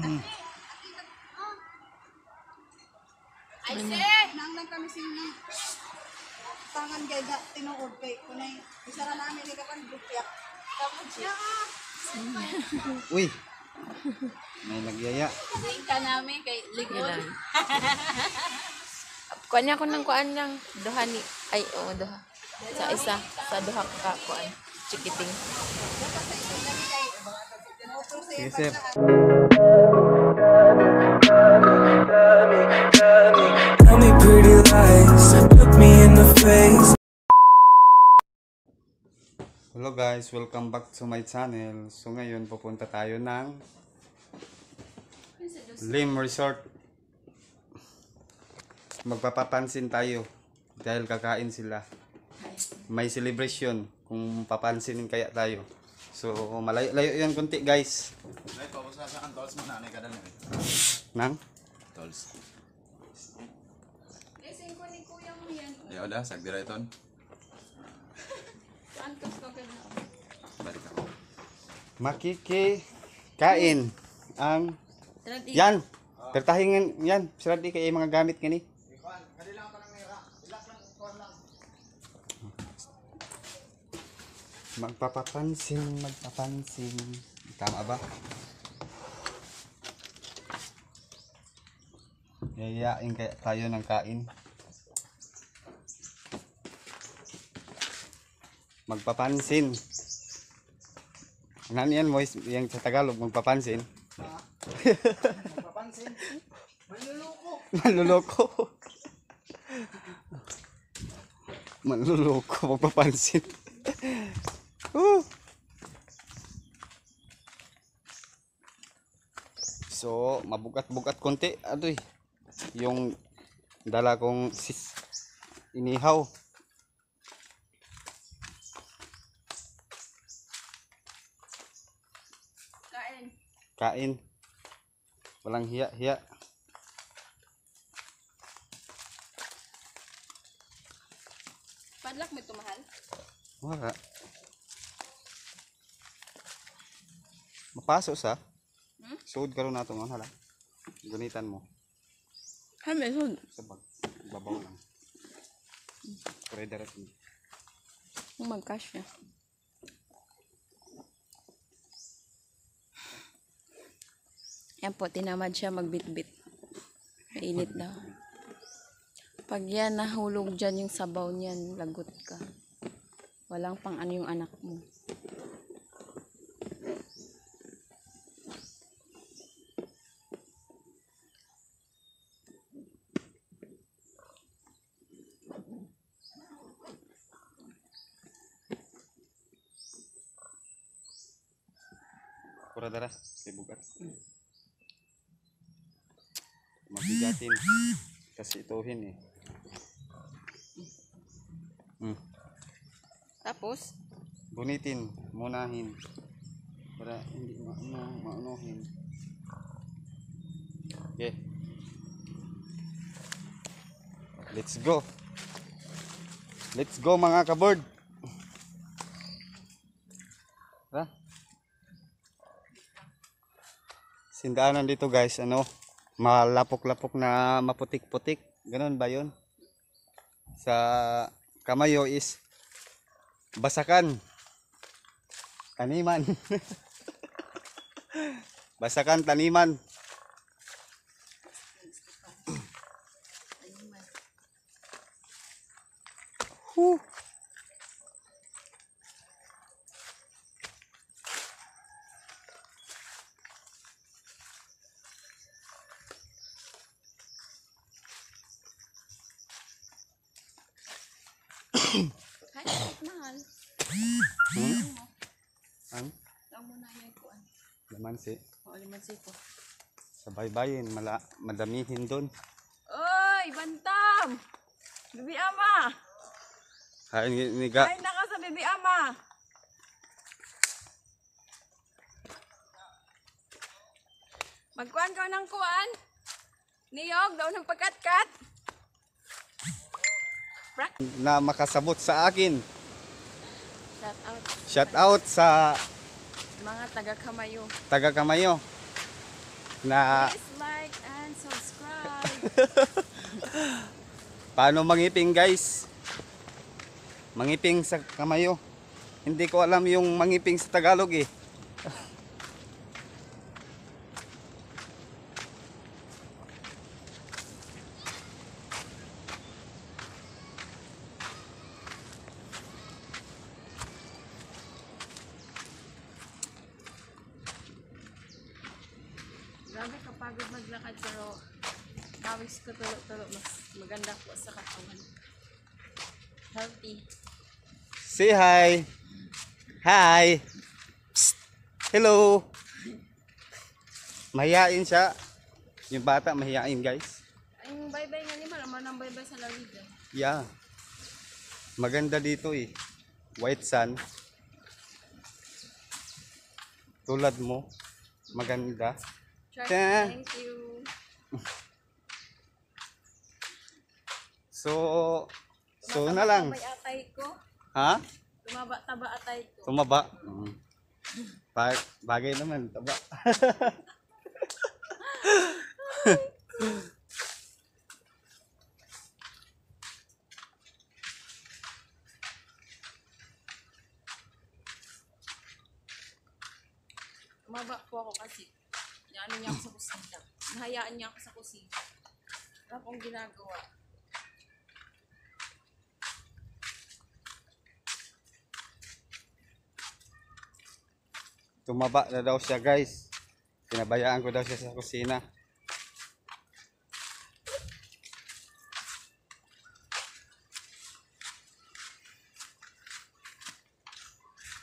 Ay, nang kami sino. Tangan kay tinuod kay kunay. Isa na namin ni kapan bukyak. Tapos siya. Uy. May nagyaya. Tingka namin kay likod. Kuan niya ko ng kuan lang. Duha ni. Ay, oo, duha. Sa isa. Sa duha ka kuan. Chikiting. Sige, sir. Tell me pretty lies, look me in the face. Hello guys, welcome back to my channel. So ngayon pupunta tayo ng Lim Resort. Magpapapansin tayo dahil kakain sila. May celebration kung papansinin kaya tayo. So malayo-layo yan kunti guys. Nang? Tolls. Kasi ko ni kuya mo yan. Ya udah, sagdira iton. Saan ka ka na? Balik ako. Makikikain ang yan. Tertahingin yan. Sirad di kay mga gamit gani. Magpapapansin. Tama ba? Yayain kaya tayo ng kain. Magpapansin. Ano yan, Mois? Yung sa Tagalog, magpapansin. Papansin. Manluloko. Manluloko, magpapansin. So, mabugat-bugat konti. Adoy. Yung dala kong inihaw. Kain. Walang hiya-hiya. Padlak mo ito mahal? Wala. Mapasok sa? Suod karon nato ngon hala. Gunitan mo. Hay, may sud. Sa babaw lang. Pwede darating. Mag-cash na. Yan po, tinamad siya magbitbit. Mainit na. Pag yan nahulog dyan yung sabaw niyan, lagot ka. Walang pang ano yung anak mo. Pura dara, ibugat. Mabigatin. Kasi ituhin eh. Tapos, Gunitin, munahin. Para hindi maunuhin. Okay. Let's go. Let's go mga kabord. Tara. Sindaanan dito guys, ano, malapok-lapok na maputik-putik. Ganon ba yun? Sa Kamayo is basakan. Taniman. Basakan, taniman. hay, mahal. Ang Lang muna yung kuan. lamansi. O, limansi ko. Sabay-bayin, madamihin doon. Oy, bantam! Bibi ama! Kain niga. Ay, naka sa bibi ama! Magkuhan ka ng kuan? Niyog, daw ng pagkat-kat. Na makasabot sa akin. Shout out. Shout out sa Mga taga-Kamayo. taga Kamayo. Na Please like and subscribe. paano mangiping guys? Mangiping sa Kamayo. Hindi ko alam yung mangiping sa Tagalog eh. Grabe kapagod maglakad pero pawis ko tulo-tulo. Mas maganda po sa katawan. Healthy. Say hi. Hi. Psst. Hello. Mahihain siya. Yung bata mahihain guys. Ay, yung bye-bye nga ni Mara, ang bye-bye sa lawid. Yeah. Maganda dito eh. White sun. Tulad mo. Maganda. Thank you. So na lang. Tumaba atay ko. Ha? Tumaba atay ko. Tumaba. Bagay naman, taba. Tumaba po ako kasi ano niya ako sa kusina. Nahayaan niya ako sa kusina. Wala akong ginagawa. Tumaba na daw siya guys. Pinabayaan ko daw siya sa kusina.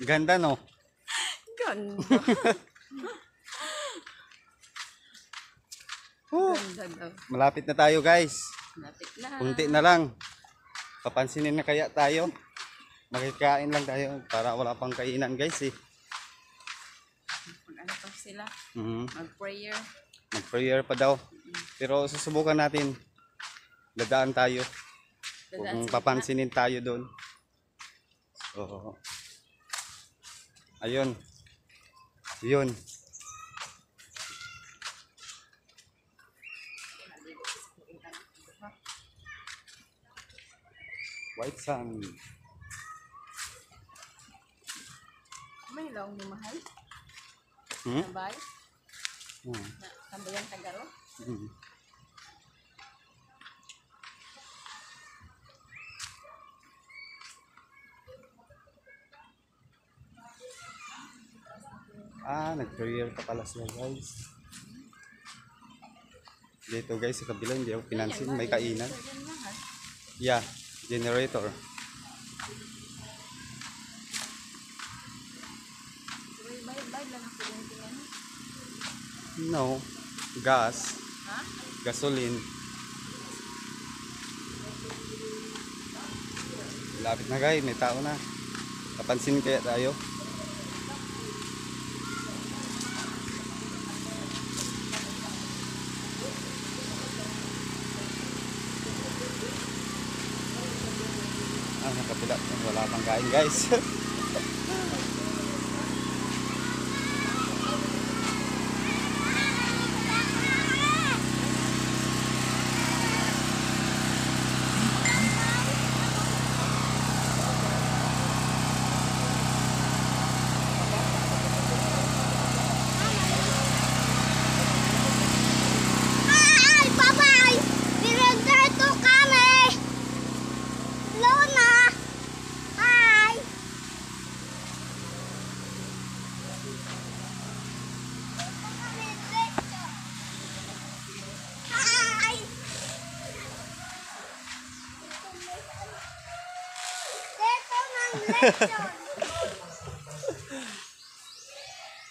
Ganda no? Ganda. Ganda daw. Malapit na tayo guys. Lapit na. Kunti na lang. Papansinin na kaya tayo. Makikain lang tayo para wala pang kainan guys eh. Mag-ano pa sila? Mag-prayer. Mag-prayer pa daw. Pero susubukan natin. Dadaan tayo. Dadaan Kung sa papansinin tayo doon. So, ayun. Yun. White sun. May ilaw mo mahal? Hmm? Tambay? Hmm. Tambayan tagaro? Hmm. Nag-prayer pa pala sila guys. Dito guys sa kabila hindi ako pinansin, may kainan. Yeah, generator. Bye-bye lang ako yung tingnan. No, gas, Ha? gasoline. Lapit na guys, may tao na. Napansin kaya tayo? Sa kabila, wala pang kain guys. Hi! Bye-bye! Diretso kami! Luna! Hi! Hi! Dito ng lechon!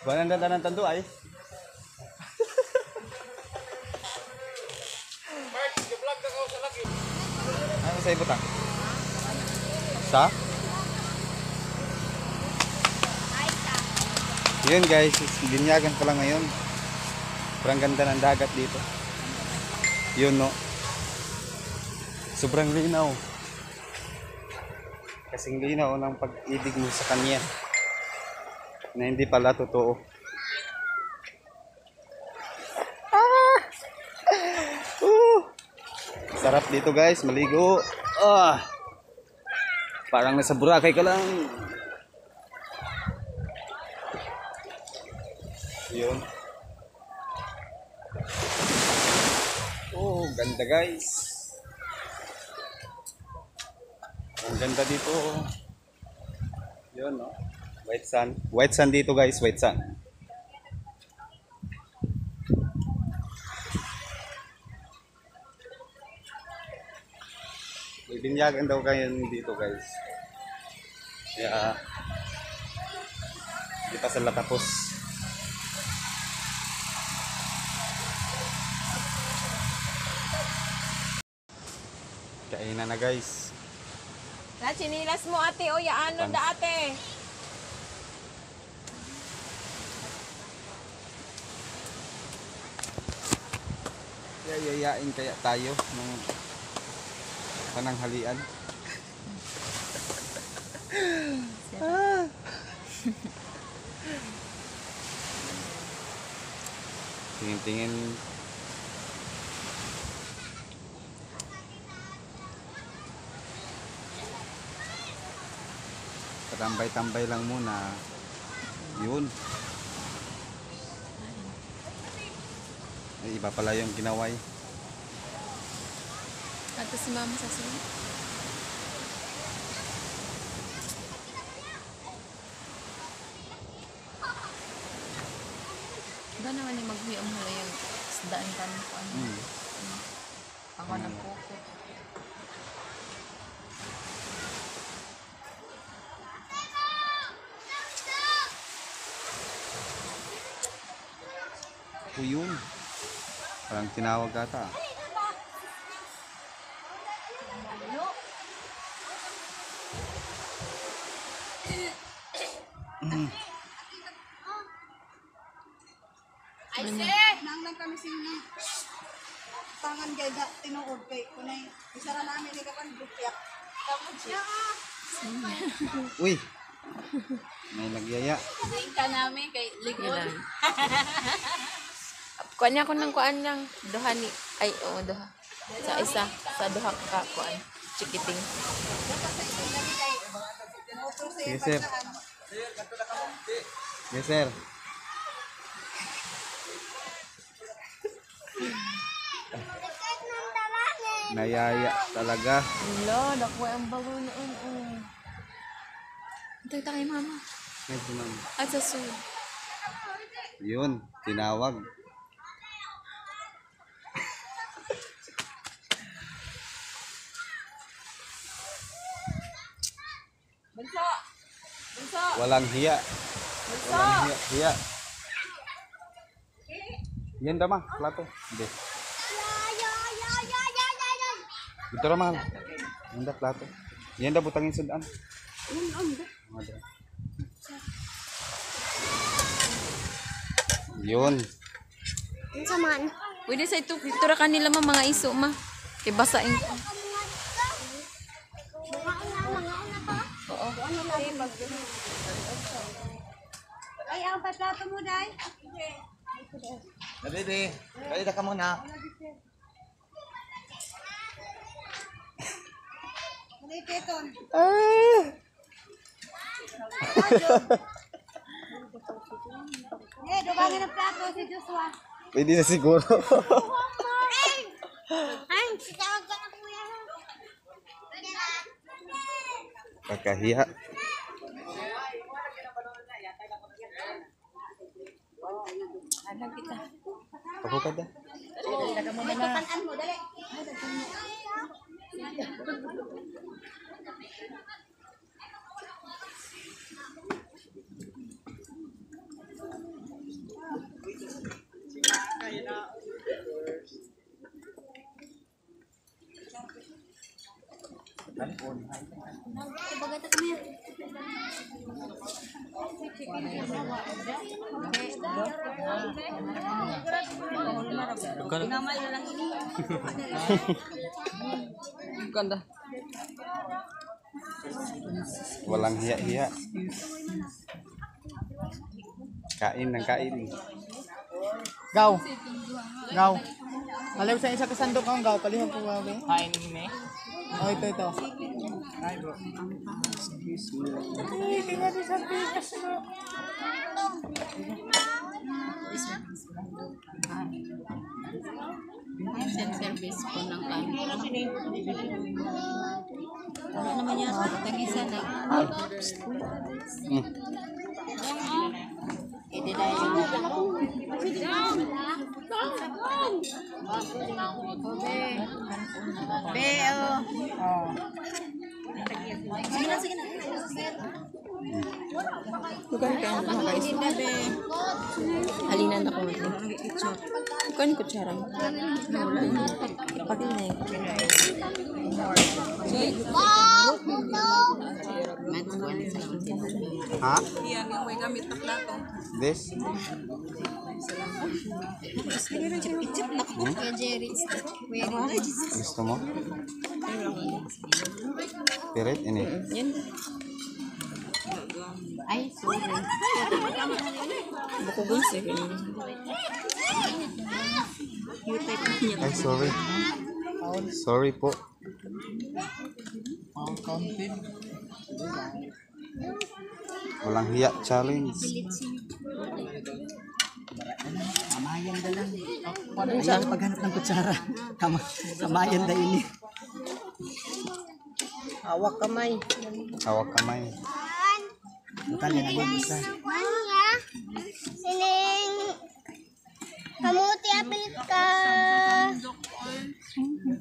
Buwan ang ng tando ay. Ano sa ibuta? Sa? Yun guys, binyagan ko lang ngayon. Sobrang ganda ng dagat dito. Yun no. Sobrang linaw. Kasing linaw ng pag-ibig mo sa kanya. Na hindi pala totoo. Sarap dito guys, maligo. Ah. Parang nasa Boracay ka lang. Yun. Oh, ganda guys. Ang ganda dito. Yun, no? White sun. White sun dito guys, white sun. Ibinyagan daw kayo dito guys. Kaya di pa sila tapos. Kainan na guys. Na chinilas mo ate, o yaano da ate. Yayayain kaya tayo ng pananghalian. Tingin-tingin. Tambay-tambay lang muna. Yun. Ay, iba pala yung ginaway. Ato si mama sa sunod. Ba naman yung maghuyam mo lang yung isdaan ka ng ano. Ako ng poko. O yun. Parang tinawag ata. Ay, nang lang kami sinang tangan gaya tinuod kay kunay isa ra namin ni kapan bukyak. Tapos siya. Uy! May nagyaya. Ika namin kay Ligon. Kuan niya ako ng kuan lang. Duha ni, ay oo duha. Sa isa, sa duha ka kuan. Chikiting. Sige sir. Yes sir. Nayaya talaga. Hello, nakuha ang bago noon. Ito kay mama. Ay, ma'am. At sa sud. Yun, tinawag. Bunso! Bunso! Walang hiya. Walang hiya. Hiya. Yan dama, plato. Hindi. Dito ramah. Yan da plato. Yan da butangin sudaan. Yun. Pwede sa ito, tura kanila mga iso ma. Kay basain ko. Ay, ang plato mo dai. Baby, balik ka muna. Ano teton? Dugangin ang plato si Joshua. Pwede na siguro. Ay, tawag ka na kuya. Kakahiya. Alam kita. Ako ka da. Tanan mo dali. Ganda. Walang hiya-hiya. Kain ng kain. Gaw. Alam sa isa kasandok ang gaw, palihog ko gaw. Kain ni. Oh, ito. Ay, bro. Ay, tingnan sa bigas mo. Self-service po ng camera. Ano naman yan? Tag-isa na. Hindi dahil Bukan kayo na guys. Halinan ako. Bukan kutsara. Pati na yun. Ha? This? Gusto mo? Pirit? Ini? Yan. ay, sorry. Bukugos eh. Ay, sorry. Sorry po. Walang hiya challenge. Ano sa paghanap ng kutsara? Kamayan da ini. Hawak kamay. Hawak kamay. Bukan yan ang isa. Sining kamuti apil ka.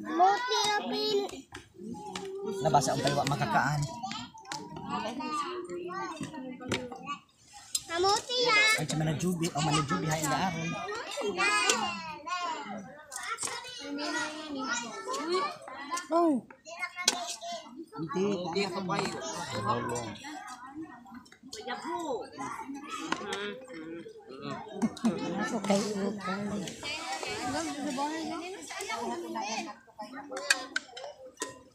Kamuti apil. Nabasa ang kaywa makakaan. Kamuti ya. Ay, sa manajubi. O manajubi hain na aron. Oh. Hindi ako kayo. Okay.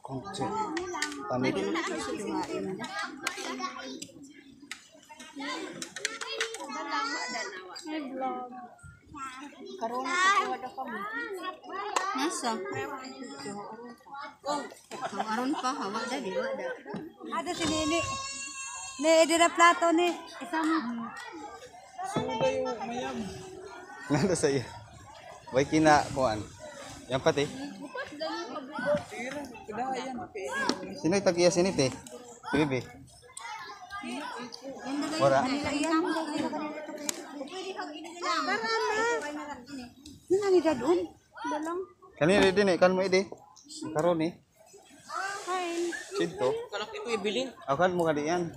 Kutsi. Panit. Nasa? Aron pa, hawak da, di ba da? Ada si Nini. Ne, dira plato ni. Isang Nanda sa iya. Way kina kuan. Yang pati. Sino itagiya sinit eh? Bibi. Wala. nani dadun. Dalang. Kanina din eh, kan mo ide. Karon eh. Cinto. Kalau itu ibilin. Akan mo kadi yan.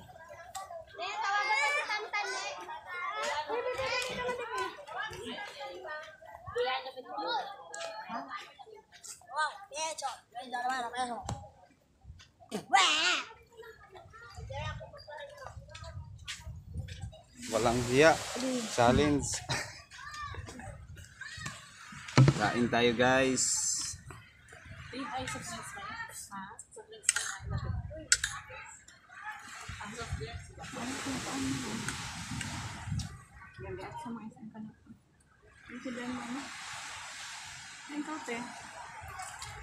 Walang hiya. Challenge. Kain tayo guys.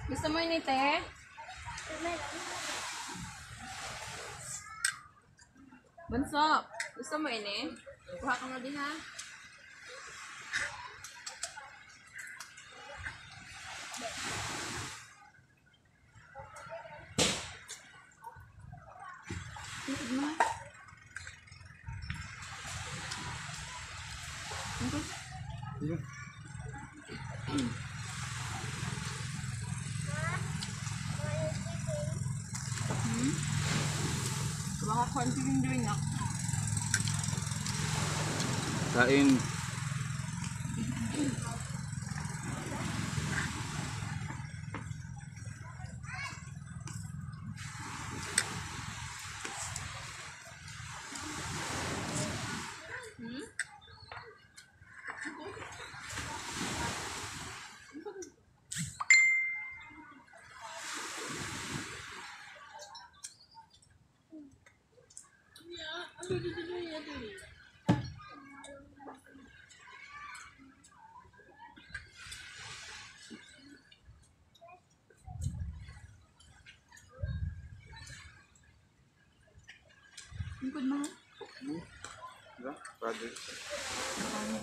Gusto mo yun, te? Bunso, gusto mo yun eh? Kuha ka mo din ha? Baka konting doing na. Kain. Lingkod mo. Diba? Brother.